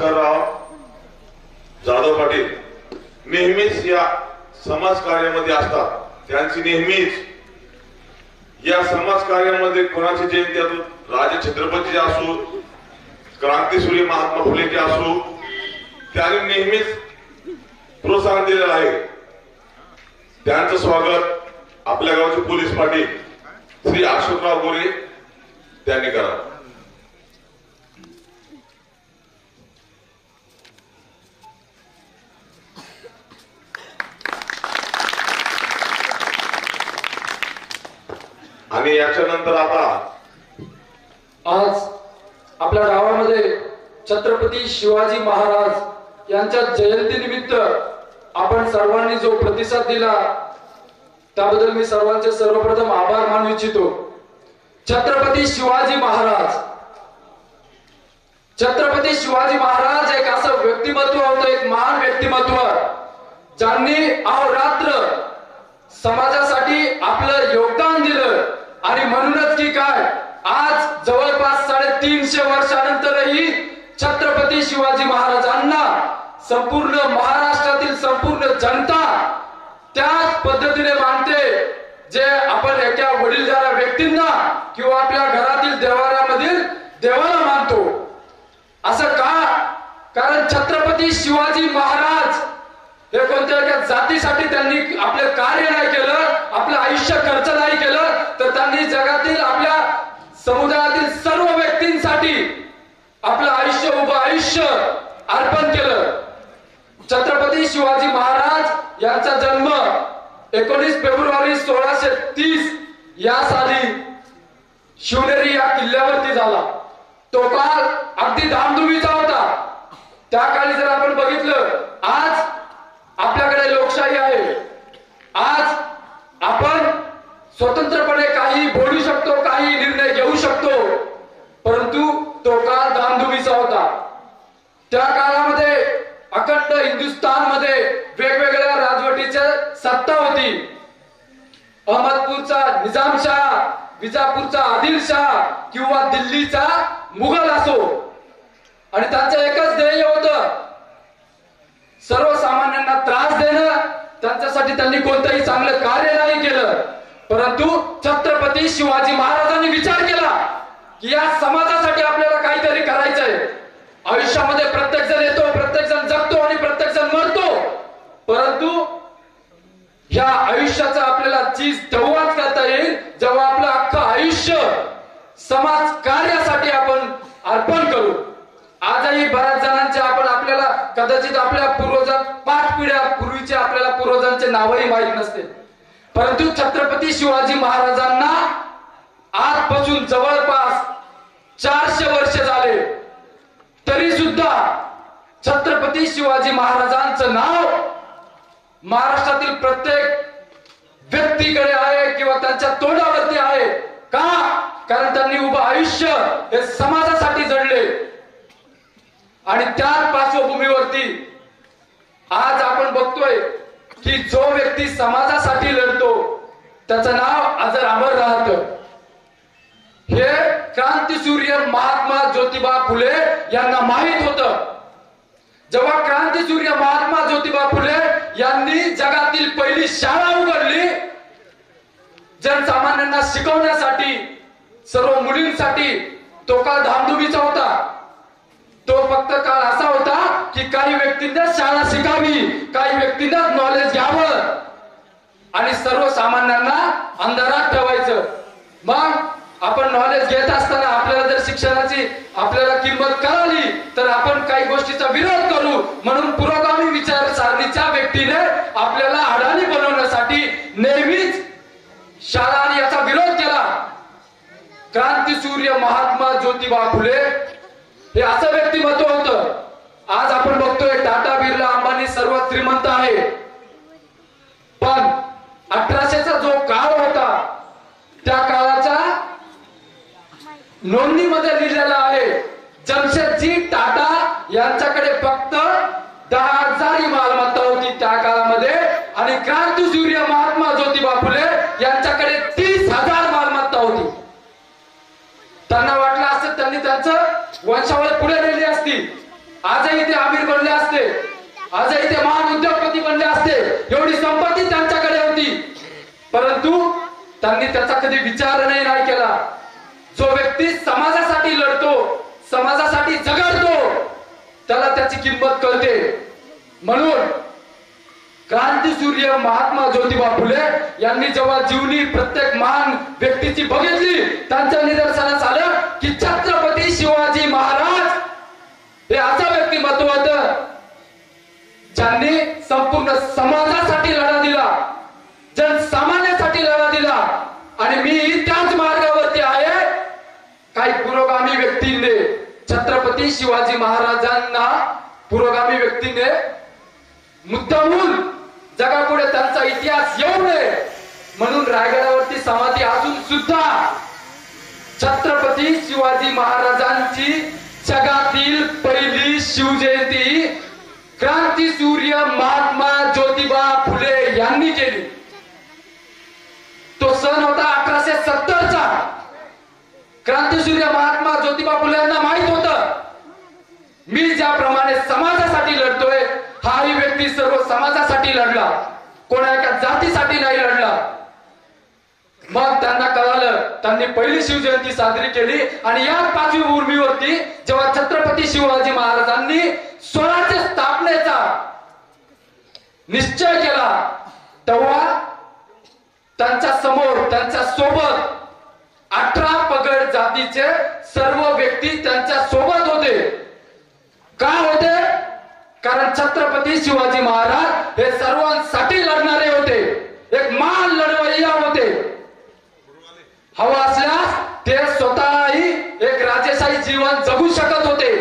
भास्करराव जाधव पाटील नेहमीच या समाज कार्यामध्ये असतात। त्यांची नेहमीच या समाज कार्यामध्ये कोणाची जयंती असो, राजे छत्रपतीची असो, क्रांतीसूर्य महात्मा फुलेची असो, त्यांनी नेहमीच प्रोत्साहन दिलेलं आहे। त्यांचं स्वागत आपल्या गावचे पोलीस पाटील श्री अशोकराव गोरे त्यांनी करावं। आणि याच्यानंतर आता आज आपल्या गावामध्ये छत्रपती शिवाजी महाराज यांच्या जयंतीनिमित्त आपण सर्वांनी जो प्रतिसाद दिला त्याबद्दल मी सर्वांचे सर्वप्रथम आभार मानू इच्छितो। छत्रपती शिवाजी महाराज एक असं व्यक्तिमत्व होतं, एक महान व्यक्तिमत्व ज्यांनी अहोरात्र समाजासाठी आपलं योगदान दिलं। आणि म्हणूनच की काय आज जवळपास 350 वर्षानंतरही छत्रपती शिवाजी महाराजांना संपूर्ण महाराष्ट्रातील संपूर्ण जनता त्याच पद्धतीने मानते जे आपण एका वडीलधाऱ्या व्यक्तींना किंवा आपल्या घरातील देवाऱ्यामधील देवाला मानतो। असं का? कारण छत्रपती शिवाजी महाराज हे कोणत्या एका जातीसाठी त्यांनी आपले कार्य नाही केलं, आपलं आयुष्य खर्च नाही केलं, तर त्यांनी जगातील आपल्या समुदायातील सर्व व्यक्तींसाठी आपलं उभं आयुष्य अर्पण केलं। छत्रपती शिवाजी महाराज यांचा जन्म 19 फेब्रुवारी 1630 या साली शिवनेरी या किल्ल्यावरती झाला। तो काळ अगदी धामधुमीचा होता। त्या काळी जर आपण बघितलं, आज आपल्याकडे लोकशाही आहे, आज आपण स्वतंत्रपणे काही बोलू शकतो, काही निर्णय घेऊ शकतो, परंतु तो काळ धामधुमीचा होता। त्या काळामध्ये अखंड हिंदुस्थानमध्ये वेगवेगळ्या राजवटीची सत्ता होती। अहमदपूरचा निजामशाह, विजापूरचा आदिलशाह किंवा दिल्लीचा मुघल असो, आणि त्यांचं एकच ध्येय होतं सर्वसामान्यांना त्रास देणं। त्यांच्यासाठी त्यांनी कोणतंही चांगलं कार्य नाही केलं, परंतु छत्रपती शिवाजी महाराजांनी विचार केला की या समाजासाठी आपल्याला काहीतरी करायचंय। आयुष्यामध्ये प्रत्येक जण येतो, प्रत्येक जण जगतो आणि प्रत्येक जण मरतो, परंतु ह्या आयुष्याचा आपल्याला चीज तेव्हाच करता येईल जेव्हा आपलं अख्खं आयुष्य समाज कार्यासाठी आपण अर्पण करू। आजही बऱ्याच जणांचे आपल्याला कदाचित आपल्या पूर्वजां 5 पिढ्या पूर्वीचे आपल्याला पूर्वजांचे नावही माहीत नसते, परंतु छत्रपती शिवाजी महाराजांना आजपासून जवळपास 400 वर्ष झाले, तरी सुद्धा छत्रपती शिवाजी महाराजांचं नाव महाराष्ट्रातील प्रत्येक व्यक्तीकडे आहे किंवा त्यांच्या तोंडावरती आहे। का? कारण त्यांनी उभं आयुष्य हे समाजासाठी जडले। आणि त्याच पार्श्वभूमीवरती आज आपण बघतोय की जो व्यक्ती समाजासाठी लढतो त्याचं नाव अजर अमर राहतं। हे क्रांतीसूर्य महात्मा ज्योतिबा फुले यांना माहित होतं। जेव्हा क्रांतीसूर्य महात्मा ज्योतिबा फुले यांनी जगातील पहिली शाळा उघडली जनसामान्यांना शिकवण्यासाठी, सर्व मुलींसाठी, तो काळ धामधुमीचा होता। तो फक्त काळ असा होता की काही व्यक्तींना शाळा शिकावी, काही व्यक्तींना नॉलेज घ्यावं आणि सर्वसामान्यांना अंधारात ठेवायचं। मग आपण नॉलेज घेत असताना आपल्याला जर शिक्षणाची आपल्याला किंमत कळाली तर आपण काही गोष्टीचा विरोध करू, म्हणून पुरोगामी विचारसरणीच्या व्यक्तीने आपल्याला अडाणी बनवण्यासाठी नेहमीच शाळा आणि याचा विरोध केला। क्रांतीसूर्य महात्मा ज्योतिबा फुले हे असं व्यक्तिमत्व होतं। आज आपण बघतोय टाटा, बिर्ला, अंबानी सर्व श्रीमंत आहे, पण 1800चा जो काळ होता त्या काळाच्या नोंदणीमध्ये लिहिलेलं आहे जमशेदजी टाटा यांच्याकडे फक्त 10,000 मालमत्ता होती त्या काळामध्ये, आणि क्रांतीसूर्य महात्मा ज्योतिबा फुले यांच्याकडे 30,000 मालमत्ता होती। त्यांना वाटलं असतं त्यांनी त्यांचं वंशावळ पुढे नेली असती, आजही ते आमिर बनले असते, आजही ते महान उद्योगपती बनले असते, एवढी संपत्ती त्यांच्याकडे होती, परंतु त्यांनी त्याचा कधी विचारही नाही केला. जो व्यक्ती समाजासाठी लढतो, समाजासाठी झगडतो, त्याला त्याची किंमत कळते. म्हणून क्रांतीसूर्य महात्मा ज्योतिबा फुले यांनी जेव्हा जीवनी प्रत्येक महान व्यक्तीची बघितली, त्यांच्या निदर्शनास आलं की छत्रपती शिवाजी महाराज हे असं व्यक्तिमत्व होतं ज्यांनी संपूर्ण समाजासाठी लढा दिला, जनसामान्यासाठी लढा दिला. आणि मी त्याच मार्गावरती आहे. काही पुरोगामी व्यक्तींनी छत्रपती शिवाजी महाराजांना, पुरोगामी व्यक्तीने मुद्दामून जगापुढे त्यांचा इतिहास येऊ नये म्हणून रायगडावरती समाधी असून सुद्धा छत्रपती शिवाजी महाराजांची जगातील पहिली शिवजयंती क्रांतीसूर्य महात्मा ज्योतिबा फुले यांनी केली. तो सण होता 1870चा. क्रांतीसूर्य महात्मा ज्योतिबा फुले यांना माहित होतं मी ज्याप्रमाणे समाजासाठी लढतोय, हाही व्यक्ती सर्व समाजासाठी लढला, कोणा एका जातीसाठी नाही लढला. मग त्यांना कळालं, त्यांनी पहिली शिवजयंती साजरी केली. आणि या पार्श्वभूमीवरती जेव्हा छत्रपती शिवाजी महाराजांनी स्वराज्य स्थापनेचा निश्चय केला, तेव्हा त्यांच्या समोर, त्यांच्या सोबत 18 पगड जातीचे सर्व व्यक्ती त्यांच्या सोबत होते. का होते? कारण छत्रपती शिवाजी महाराज हे सर्वांसाठी लढणारे होते, एक महान लढवय्या होते. हवा असल्यास ते स्वतःही एक राजेशाही जीवन जगू शकत होते.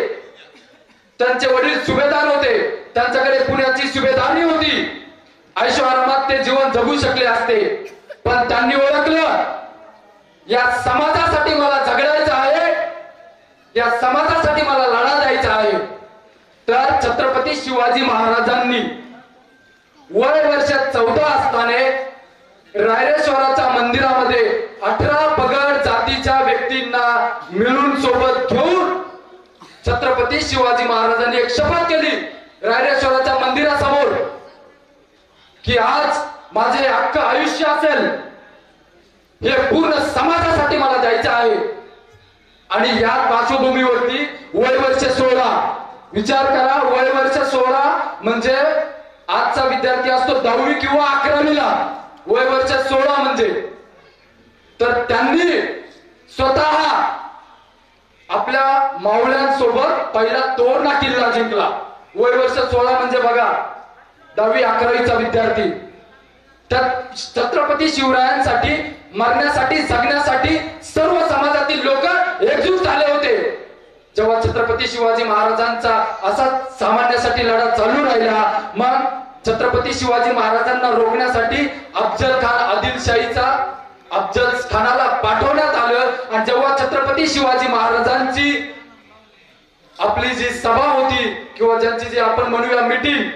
त्यांचे वडील सुभेदार होते, त्यांच्याकडे पुण्याची सुभेदारी होती. ऐशोआरामात ते जीवन जगू शकले असते, पण त्यांनी ओळखलं या समाजासाठी मला झगडायचं आहे, या समाजासाठी मला लढा द्यायचा आहे. तर छत्रपती शिवाजी महाराजांनी वय वर्ष 14 असताना रायरेश्वराच्या मंदिरामध्ये 18 पगड जातीच्या व्यक्तींना मिळून सोबत घेऊन छत्रपती शिवाजी महाराजांनी एक शपथ केली रायरेश्वराच्या मंदिरासमोर की आज माझे अख्खं आयुष्य असेल हे पूर्ण समाजासाठी मला द्यायचं आहे. आणि या पार्श्वभूमीवरती वय वर्ष 16, विचार करा, वय वर्ष 16 म्हणजे आजचा विद्यार्थी असतो 10वी किंवा 11वीला, वय वर्ष 16 म्हणजे. तर त्यांनी स्वतः आपल्या मावळ्यांसोबत पहिला तोरणा किल्ला जिंकला. वय वर्ष 16 म्हणजे बघा 10वी 11वीचा विद्यार्थी. त्या छत्रपती शिवरायांसाठी, मरण्यासाठी, जगण्यासाठी सर्व समाजातील लोक एकजूट झाले होते. जेव्हा छत्रपती शिवाजी महाराजांचा असा सामान्यासाठी लढा चालू राहिला, मग छत्रपती शिवाजी महाराजांना रोखण्यासाठी अफजल खानाला पाठवण्यात आलं. आणि जेव्हा छत्रपती शिवाजी महाराजांची आपली जी सभा होती किंवा ज्यांची जी आपण म्हणूया मीटिंग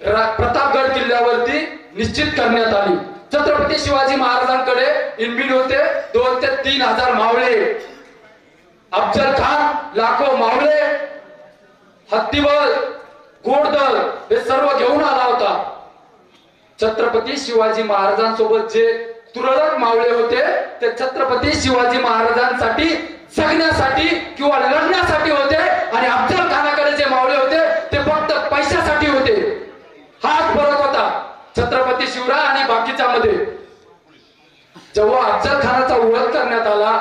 प्रतापगड किल्ल्यावरती निश्चित करण्यात आली. छत्रपती शिवाजी महाराजांकडे इनबिन होते 2 ते 3 हजार मावळे. अफजल खान लाखो मावळे, हत्तीबळ, घोडदळ हे सर्व घेऊन आला होता. छत्रपती शिवाजी महाराजांसोबत जे तुरळक मावळे होते ते छत्रपती शिवाजी महाराजांसाठी जगण्यासाठी किंवा लढण्यासाठी होते. आणि अफजल खानाकडे जे मावळे होते ते फक्त पैशासाठी होते. हाच फरक होता छत्रपती शिवराय आणि बाकीच्या मध्ये. जेव्हा अफजल खानाचा वध करण्यात आला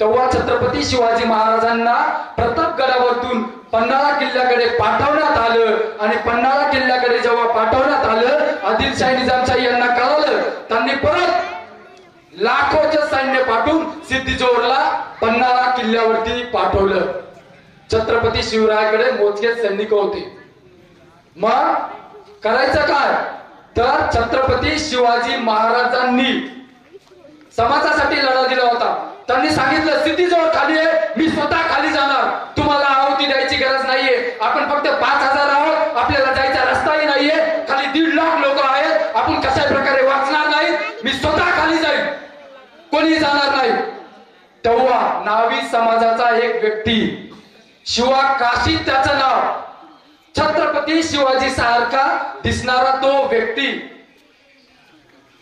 तेव्हा छत्रपती शिवाजी महाराजांना प्रतापगडावरून पन्हाळा किल्ल्याकडे पाठवण्यात आलं. आणि पन्हाळा किल्ल्याकडे जेव्हा पाठवण्यात आलं, आदिलशाही निजामशाही यांना कळालं. त्यांनी परत लाखोचे सैन्य पाठवून सिद्दीजोहरला पन्हाळा किल्ल्यावरती पाठवलं. छत्रपती शिवरायाकडे मोजके सैनिक होते. मग करायचं काय? तर छत्रपती शिवाजी महाराजांनी समाजासाठी लढा दिला होता. त्यांनी सांगितलं सिद्दीजोहर खाली आहे, मी स्वतः खाली जाणार, तुम्हाला आहुती द्यायची गरज नाहीये. आपण फक्त 5000 आहोत, आपल्याला जायचा रस्ताही नाहीये, खाली 1.5 लाख लोक आहेत, आपण कशा प्रकारे वाचणार नाही, मी स्वतः खाली जाईल, कोणी जाणार नाही. तेव्हा नावी समाजाचा एक व्यक्ती शिवा काशीत त्याचं नाव. छत्रपती शिवाजी सारखा दिसणारा तो व्यक्ती,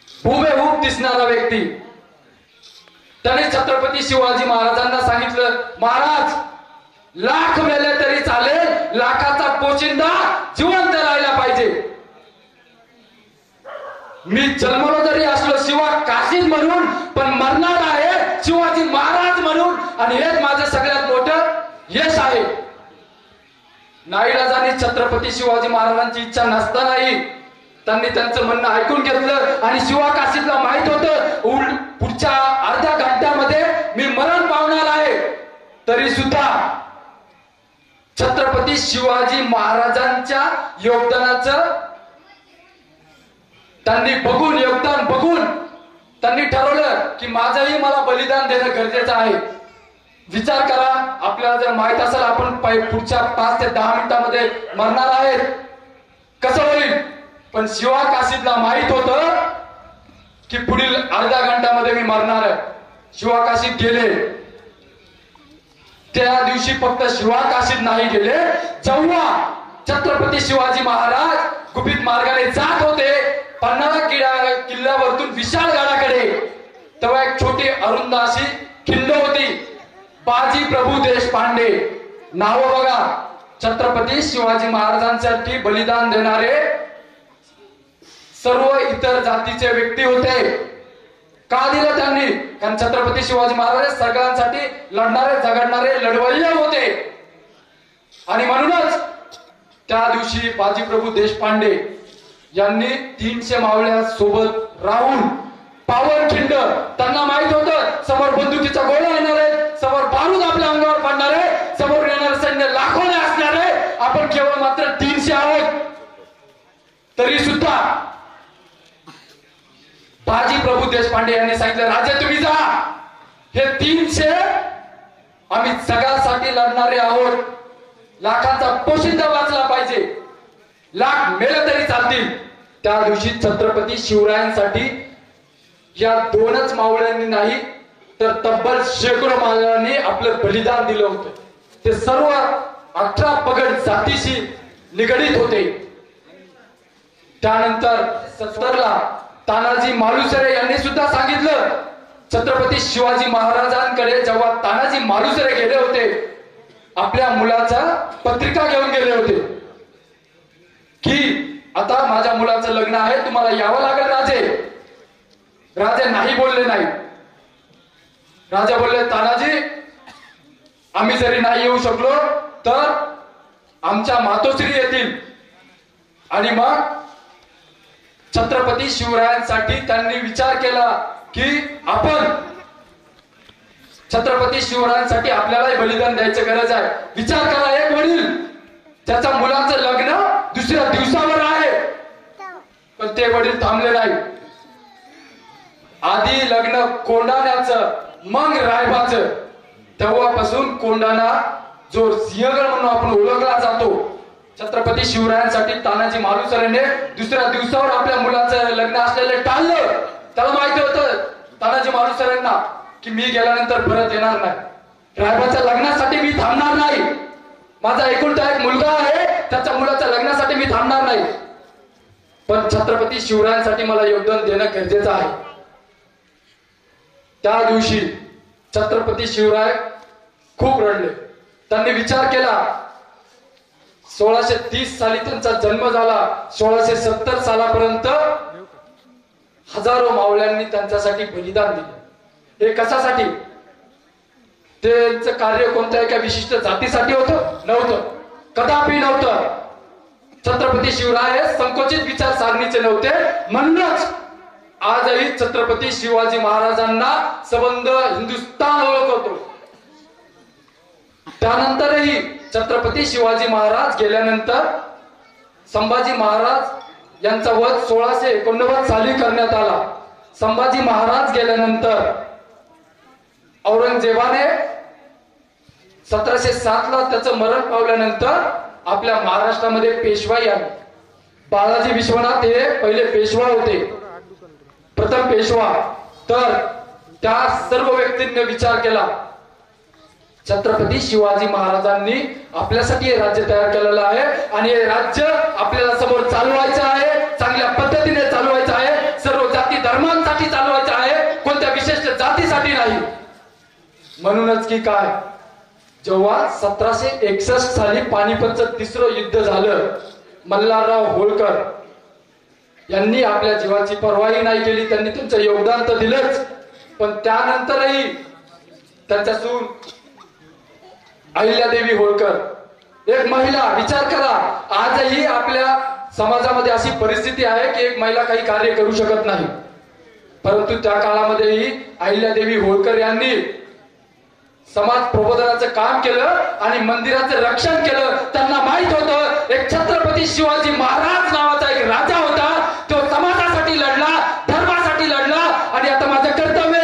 हुबेहूब दिसणारा व्यक्ती. त्याने छत्रपती शिवाजी महाराजांना सांगितलं, महाराज लाख मेले तरी चालेल, लाखाचा पोशिंदा जिवंत राहायला पाहिजे. मी जन्मलो जरी असलो शिवा काशीत म्हणून, पण मरणार आहे शिवाजी महाराज म्हणून, आणि हेच माझं सगळ्यात मोठं यश आहे. नाईलाजाने छत्रपती शिवाजी महाराजांची इच्छा नसतानाही त्यांनी त्यांचं म्हणणं ऐकून घेतलं आणि शिवा काशीतला माहित होतं पुढच्या अर्ध्या घंट्यामध्ये मी मरण पावणार आहे. तरी सुद्धा छत्रपती शिवाजी महाराजांच्या योगदानाचं त्यांनी बघून, योगदान बघून त्यांनी ठरवलं की माझंही मला बलिदान देणं गरजेचं आहे. विचार करा, आपल्याला जर माहित असेल आपण पुढच्या 5 ते 10 मिनिटांमध्ये मरणार आहेत, कसं होईल? पण शिवा काशीतला माहित होतं की पुढील अर्ध्या घंट्यामध्ये मी मरणार आहे. शिवा काशीत गेले. त्या दिवशी फक्त शिवा काशीत नाही गेले, जेव्हा छत्रपती शिवाजी महाराज गुपित मार्गाने जात होते पन्हाळा किल्ल्यावरतून विशाळगडाकडे, तेव्हा एक छोटी अरुंद अशी खिंड होती. बाजी प्रभू देशपांडे नाव बघा. छत्रपती शिवाजी महाराजांसाठी बलिदान देणारे सर्व इतर जातीचे व्यक्ती होते. का दिलं त्यांनी? कारण छत्रपती शिवाजी महाराज सगळ्यांसाठी लढणारे, झगडणारे लढवय्ये होते. आणि म्हणूनच त्या दिवशी बाजीप्रभू देशपांडे यांनी 300 मावळ्या सोबत राहून पावनखिंड, त्यांना माहित होतं समोर बंदुकीचा गोळा येणार आहे, समोर बारूद आपल्या अंगावर पडणार आहे, समोर येणारे सैन्य लाखोने असणार आहे, आपण केवळ मात्र 300 आहोत. तरी सुद्धा बाजी प्रभू देशपांडे यांनी सांगितलं, राजे तुम्ही जा, हे 300 आम्ही जगासाठी लढणारे आहोत. लाखांचा पोशिंदा वाचला पाहिजे, लाख मेले तरी चालतील. त्या दिवशी छत्रपती शिवरायांसाठी या 2च मावळ्यांनी नाही तर तब्बल शेकडो मावळ्यांनी आपलं बलिदान दिलं होतं. ते सर्व 18 पगड जातीशी निगडीत होते. त्यानंतर 70ला तानाजी मालुसरे यांनी सुद्धा सांगितलं, छत्रपती शिवाजी महाराजांकडे जेव्हा तानाजी मालुसरे गेले होते, आपल्या मुलाचा पत्रिका घेऊन गेले होते की आता माझ्या मुलाचं लग्न आहे, तुम्हाला यावं लागेल राजे. राजे नाही बोलले नाही. राजा बोलले, तानाजी आम्ही जरी नाही येऊ शकलो तर आमच्या मातोश्री येतील. आणि मग छत्रपती शिवरायांसाठी त्यांनी विचार केला की आपण छत्रपती शिवरायांसाठी आपल्याला बलिदान द्यायची गरज आहे. विचार करा, एक वडील त्याच्या मुलाचं लग्न दुसऱ्या दिवसावर आहे, पण ते वडील थांबले नाही. आधी लग्न कोंढाण्याचं, मग रायबाचं. तेव्हापासून कोंढाणा जो सिंहगड म्हणून आपण ओळखला जातो, छत्रपती शिवरायांसाठी तानाजी मालुसरेने दुसऱ्या दिवसावर आपल्या मुलाचं लग्न असलेले टाळलं. त्याला माहिती होतं तानाजी मालुसरेंना की मी गेल्यानंतर परत येणार नाही, रायबाच्या लग्नासाठी मी थांबणार नाही, माझा एकुलता एक मुलगा आहे, त्याच्या मुलाच्या लग्नासाठी मी थांबणार नाही, पण छत्रपती शिवरायांसाठी मला योगदान देणं गरजेचं आहे. त्या दिवशी छत्रपती शिवराय खूप रडले. त्यांनी विचार केला, 1630 साली त्यांचा जन्म झाला, 1670 सालापर्यंत हजारो मावळ्यांनी त्यांच्यासाठी बलिदान दिले. हे कशासाठी? त्यांचं कार्य कोणत्या एका विशिष्ट जातीसाठी होतं? नव्हतं, कदापि नव्हतं. छत्रपती शिवराय संकोचित विचारसरणीचे नव्हते. म्हणूनच आजही छत्रपती शिवाजी महाराजांना संबंध हिंदुस्थान ओळखतो. त्यानंतरही छत्रपती शिवाजी महाराज गेल्यानंतर संभाजी महाराज यांचा वध 1689 साली करण्यात आला. संभाजी महाराज गेल्यानंतर औरंगजेबाने 1707 ला त्याचं मरण पावल्यानंतर आपल्या महाराष्ट्रामध्ये पेशवाई आली. बाळाजी विश्वनाथ हे पहिले पेशवा होते, प्रथम पेशवा. तर त्या सर्व व्यक्तींनी विचार केला छत्रपती शिवाजी महाराजांनी आपल्यासाठी हे राज्य तयार केलेलं आहे आणि हे राज्य आपल्याला समोर चालवायचं आहे, चांगल्या पद्धतीने चालवायचं आहे, सर्व जाती धर्मांसाठी चालवायचं आहे, कोणत्या विशिष्ट जातीसाठी नाही. म्हणूनच की काय, जेव्हा 1761 साली पानिपतचं तिसरं युद्ध झालं, मल्हारराव होळकर यांनी आपल्या जीवाची पर्वाही नाही केली. त्यांनी तुमचं योगदान तर दिलंच, पण त्यानंतरही त्यांच्या सून अहिल्यादेवी होळकर, एक महिला, विचार करा, आजही आपल्या समाजामध्ये अशी परिस्थिती आहे की एक महिला काही कार्य करू शकत नाही, परंतु त्या काळामध्येही अहिल्यादेवी होळकर यांनी समाज प्रबोधनाचं काम केलं आणि मंदिराचं रक्षण केलं. त्यांना माहित होतं एक छत्रपती शिवाजी महाराज नावाचा एक राजा होता, तो समाजासाठी लढला, धर्मासाठी लढला आणि आता माझं कर्तव्य,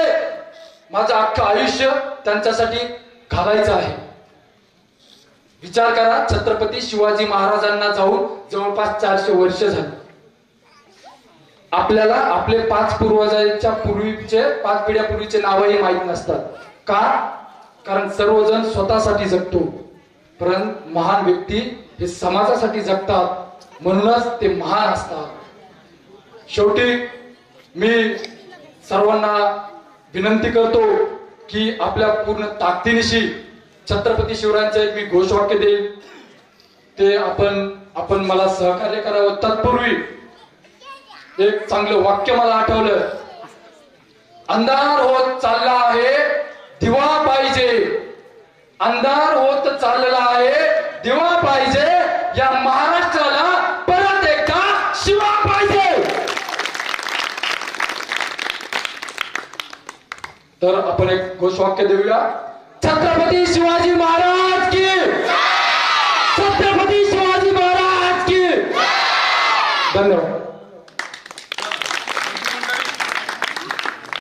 माझं अख्खं आयुष्य त्यांच्यासाठी घालायचं आहे. विचार करा, छत्रपती शिवाजी महाराजांना जाऊन जवळपास 400 वर्ष झाली. आपल्याला आपले 5 पूर्वजांच्या पूर्वीचे 5 पिढ्यापूर्वीचे नावही माहीत नसतात. का? कारण सर्वजण स्वतःसाठी जगतो, परंतु महान व्यक्ती हे समाजासाठी जगतात, म्हणूनच ते महान असतात. शेवटी मी सर्वांना विनंती करतो की आपल्या पूर्ण ताकदीनिशी छत्रपती शिवरायांचे एक मी घोषवाक्य देईल, ते आपण मला सहकार्य करावं. तत्पूर्वी एक चांगलं वाक्य मला आठवलं, अंधार होत चालला आहे, दिवा पाहिजे. अंधार होत चाललेला आहे, दिवा पाहिजे. या महाराष्ट्राला परत एकदा शिवा पाहिजे. तर आपण एक घोषवाक्य देऊया, छत्रपती शिवाजी महाराज की, छत्रपती शिवाजी महाराज की. धन्यवाद.